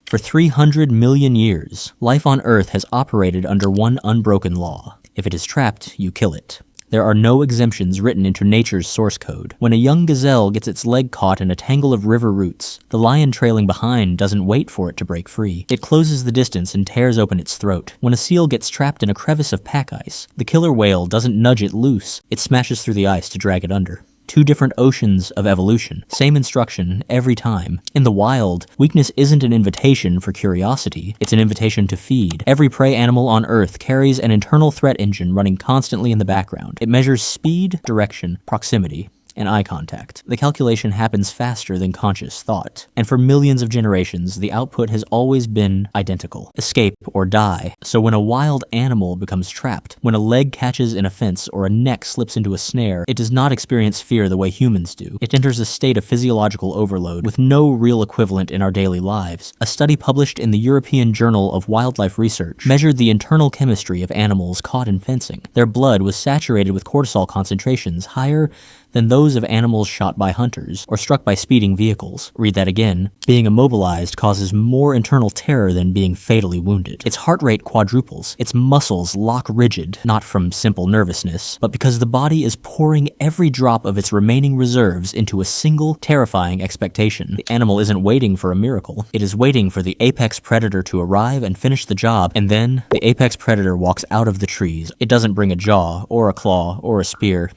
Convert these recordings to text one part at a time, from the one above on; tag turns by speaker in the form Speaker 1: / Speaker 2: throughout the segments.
Speaker 1: For 300 million years, life on Earth has operated under one unbroken law. If it is trapped, you kill it. There are no exemptions written into nature's source code. When a young gazelle gets its leg caught in a tangle of river roots, the lion trailing behind doesn't wait for it to break free. It closes the distance and tears open its throat. When a seal gets trapped in a crevice of pack ice, the killer whale doesn't nudge it loose. It smashes through the ice to drag it under. Two different oceans of evolution. Same instruction every time. In the wild, weakness isn't an invitation for curiosity, it's an invitation to feed. Every prey animal on Earth carries an internal threat engine running constantly in the background. It measures speed, direction, proximity, and eye contact. The calculation happens faster than conscious thought. And for millions of generations, the output has always been identical. Escape or die. So when a wild animal becomes trapped, when a leg catches in a fence or a neck slips into a snare, it does not experience fear the way humans do. It enters a state of physiological overload with no real equivalent in our daily lives. A study published in the European Journal of Wildlife Research measured the internal chemistry of animals caught in fencing. Their blood was saturated with cortisol concentrations higher than those of animals shot by hunters or struck by speeding vehicles. Read that again. Being immobilized causes more internal terror than being fatally wounded. Its heart rate quadruples. Its muscles lock rigid, not from simple nervousness, but because the body is pouring every drop of its remaining reserves into a single, terrifying expectation. The animal isn't waiting for a miracle. It is waiting for the apex predator to arrive and finish the job, and then the apex predator walks out of the trees. It doesn't bring a jaw, or a claw, or a spear.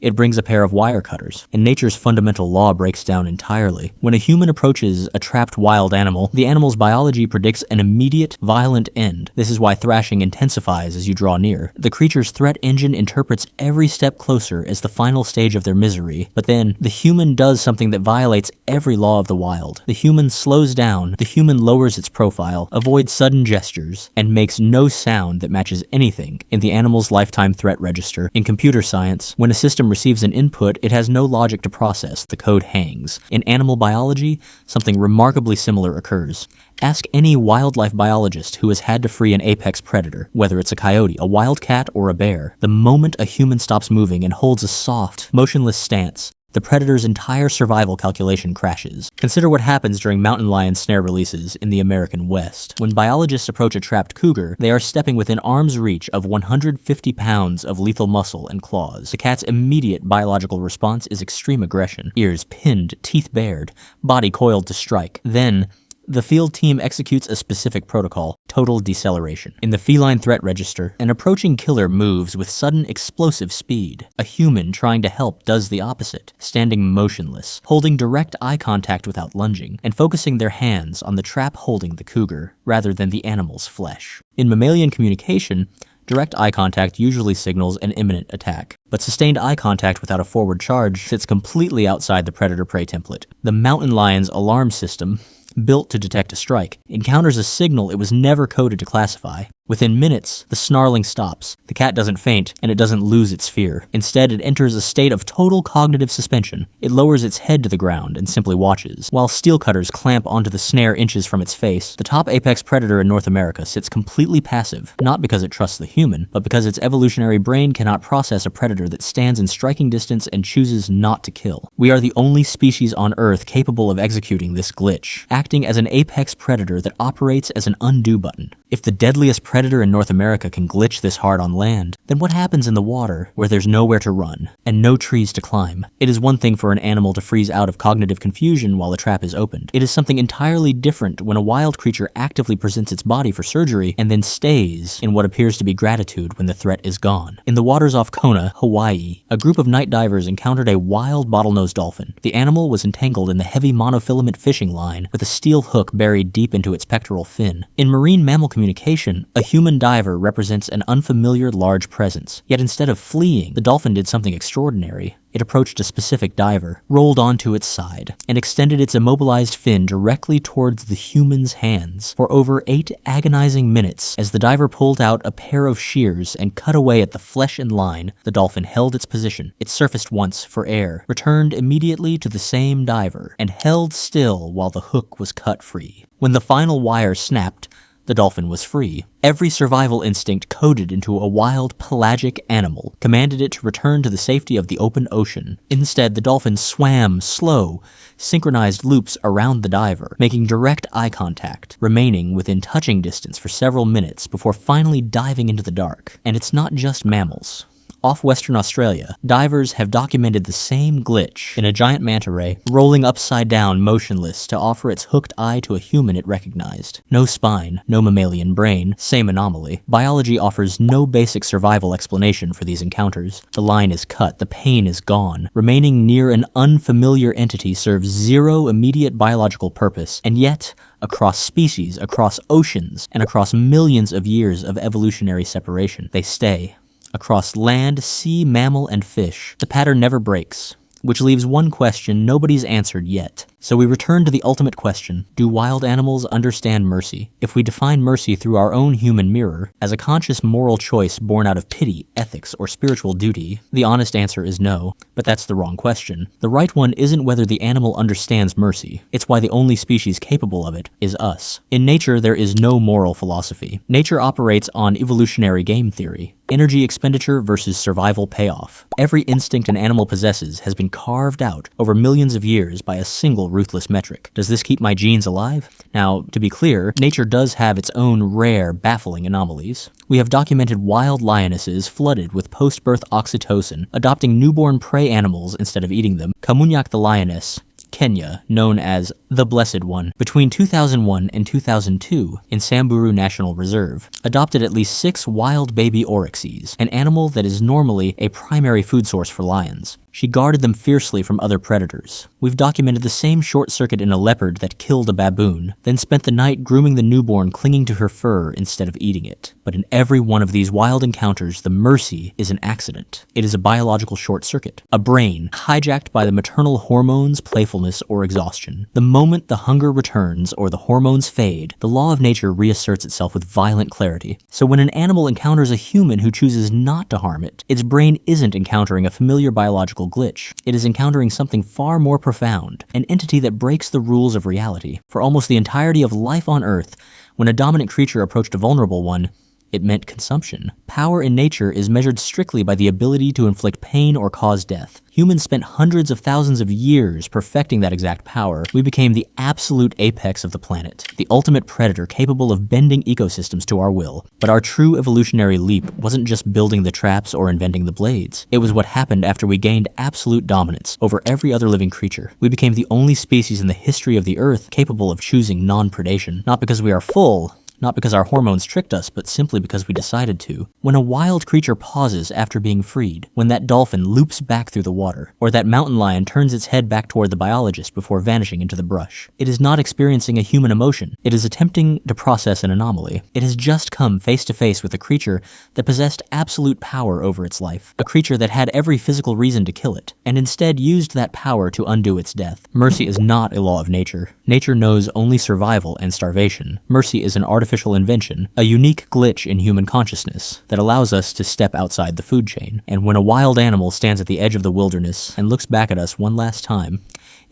Speaker 1: It brings a pair of wire cutters, and nature's fundamental law breaks down entirely. When a human approaches a trapped wild animal, the animal's biology predicts an immediate, violent end. This is why thrashing intensifies as you draw near. The creature's threat engine interprets every step closer as the final stage of their misery, but then the human does something that violates every law of the wild. The human slows down, the human lowers its profile, avoids sudden gestures, and makes no sound that matches anything in the animal's lifetime threat register. In computer science, when a system receives an input, it has no logic to process. The code hangs. In animal biology, something remarkably similar occurs. Ask any wildlife biologist who has had to free an apex predator, whether it's a coyote, a wildcat, or a bear. The moment a human stops moving and holds a soft, motionless stance, the predator's entire survival calculation crashes. Consider what happens during mountain lion snare releases in the American West. When biologists approach a trapped cougar, they are stepping within arm's reach of 150 pounds of lethal muscle and claws. The cat's immediate biological response is extreme aggression. Ears pinned, teeth bared, body coiled to strike. Then, the field team executes a specific protocol, total deceleration. In the feline threat register, an approaching killer moves with sudden explosive speed. A human trying to help does the opposite, standing motionless, holding direct eye contact without lunging, and focusing their hands on the trap holding the cougar, rather than the animal's flesh. In mammalian communication, direct eye contact usually signals an imminent attack, but sustained eye contact without a forward charge sits completely outside the predator-prey template. The mountain lion's alarm system, built to detect a strike, encounters a signal it was never coded to classify. Within minutes, the snarling stops. The cat doesn't faint, and it doesn't lose its fear. Instead, it enters a state of total cognitive suspension. It lowers its head to the ground and simply watches. While steel cutters clamp onto the snare inches from its face, the top apex predator in North America sits completely passive, not because it trusts the human, but because its evolutionary brain cannot process a predator that stands in striking distance and chooses not to kill. We are the only species on Earth capable of executing this glitch, acting as an apex predator that operates as an undo button. If the deadliest predator in North America can glitch this hard on land, then what happens in the water where there's nowhere to run and no trees to climb? It is one thing for an animal to freeze out of cognitive confusion while a trap is opened. It is something entirely different when a wild creature actively presents its body for surgery and then stays in what appears to be gratitude when the threat is gone. In the waters off Kona, Hawaii, a group of night divers encountered a wild bottlenose dolphin. The animal was entangled in the heavy monofilament fishing line with a steel hook buried deep into its pectoral fin. In marine mammal communication, a human diver represents an unfamiliar large presence. Yet instead of fleeing, the dolphin did something extraordinary. It approached a specific diver, rolled onto its side, and extended its immobilized fin directly towards the human's hands. For over 8 agonizing minutes, as the diver pulled out a pair of shears and cut away at the flesh and line, the dolphin held its position. It surfaced once for air, returned immediately to the same diver, and held still while the hook was cut free. When the final wire snapped, The dolphin was free. Every survival instinct coded into a wild, pelagic animal commanded it to return to the safety of the open ocean. Instead, the dolphin swam slow, synchronized loops around the diver, making direct eye contact, remaining within touching distance for several minutes before finally diving into the dark. And it's not just mammals. Off Western Australia, divers have documented the same glitch in a giant manta ray rolling upside down motionless to offer its hooked eye to a human it recognized. No spine, no mammalian brain, same anomaly. Biology offers no basic survival explanation for these encounters. The line is cut, the pain is gone. Remaining near an unfamiliar entity serves zero immediate biological purpose, and yet, across species, across oceans, and across millions of years of evolutionary separation, they stay. Across land, sea, mammal, and fish, the pattern never breaks, which leaves one question nobody's answered yet. So we return to the ultimate question: do wild animals understand mercy? If we define mercy through our own human mirror, as a conscious moral choice born out of pity, ethics, or spiritual duty, the honest answer is no, but that's the wrong question. The right one isn't whether the animal understands mercy, it's why the only species capable of it is us. In nature, there is no moral philosophy. Nature operates on evolutionary game theory. Energy expenditure versus survival payoff. Every instinct an animal possesses has been carved out over millions of years by a single ruthless metric. Does this keep my genes alive? Now, to be clear, nature does have its own rare, baffling anomalies. We have documented wild lionesses flooded with post-birth oxytocin, adopting newborn prey animals instead of eating them. Kamunyak the lioness, Kenya, known as the Blessed One, between 2001 and 2002 in Samburu National Reserve, adopted at least 6 wild baby oryxes, an animal that is normally a primary food source for lions. She guarded them fiercely from other predators. We've documented the same short circuit in a leopard that killed a baboon, then spent the night grooming the newborn clinging to her fur instead of eating it. But in every one of these wild encounters, the mercy is an accident. It is a biological short circuit. A brain hijacked by the maternal hormones, playfulness, or exhaustion. The moment the hunger returns or the hormones fade, the law of nature reasserts itself with violent clarity. So when an animal encounters a human who chooses not to harm it, its brain isn't encountering a familiar biological glitch. It is encountering something far more profound, an entity that breaks the rules of reality. For almost the entirety of life on Earth, when a dominant creature approached a vulnerable one, it meant consumption. Power in nature is measured strictly by the ability to inflict pain or cause death. Humans spent hundreds of thousands of years perfecting that exact power. We became the absolute apex of the planet, the ultimate predator capable of bending ecosystems to our will. But our true evolutionary leap wasn't just building the traps or inventing the blades. It was what happened after we gained absolute dominance over every other living creature. We became the only species in the history of the Earth capable of choosing non-predation, not because we are full, not because our hormones tricked us, but simply because we decided to. When a wild creature pauses after being freed, when that dolphin loops back through the water, or that mountain lion turns its head back toward the biologist before vanishing into the brush, it is not experiencing a human emotion. It is attempting to process an anomaly. It has just come face to face with a creature that possessed absolute power over its life, a creature that had every physical reason to kill it, and instead used that power to undo its death. Mercy is not a law of nature. Nature knows only survival and starvation. Mercy is an artificial invention, a unique glitch in human consciousness that allows us to step outside the food chain. And when a wild animal stands at the edge of the wilderness and looks back at us one last time,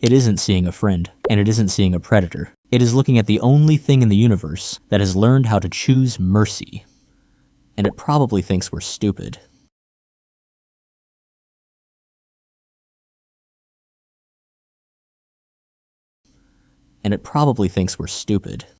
Speaker 1: it isn't seeing a friend, and it isn't seeing a predator. It is looking at the only thing in the universe that has learned how to choose mercy. And it probably thinks we're stupid. And it probably thinks we're stupid.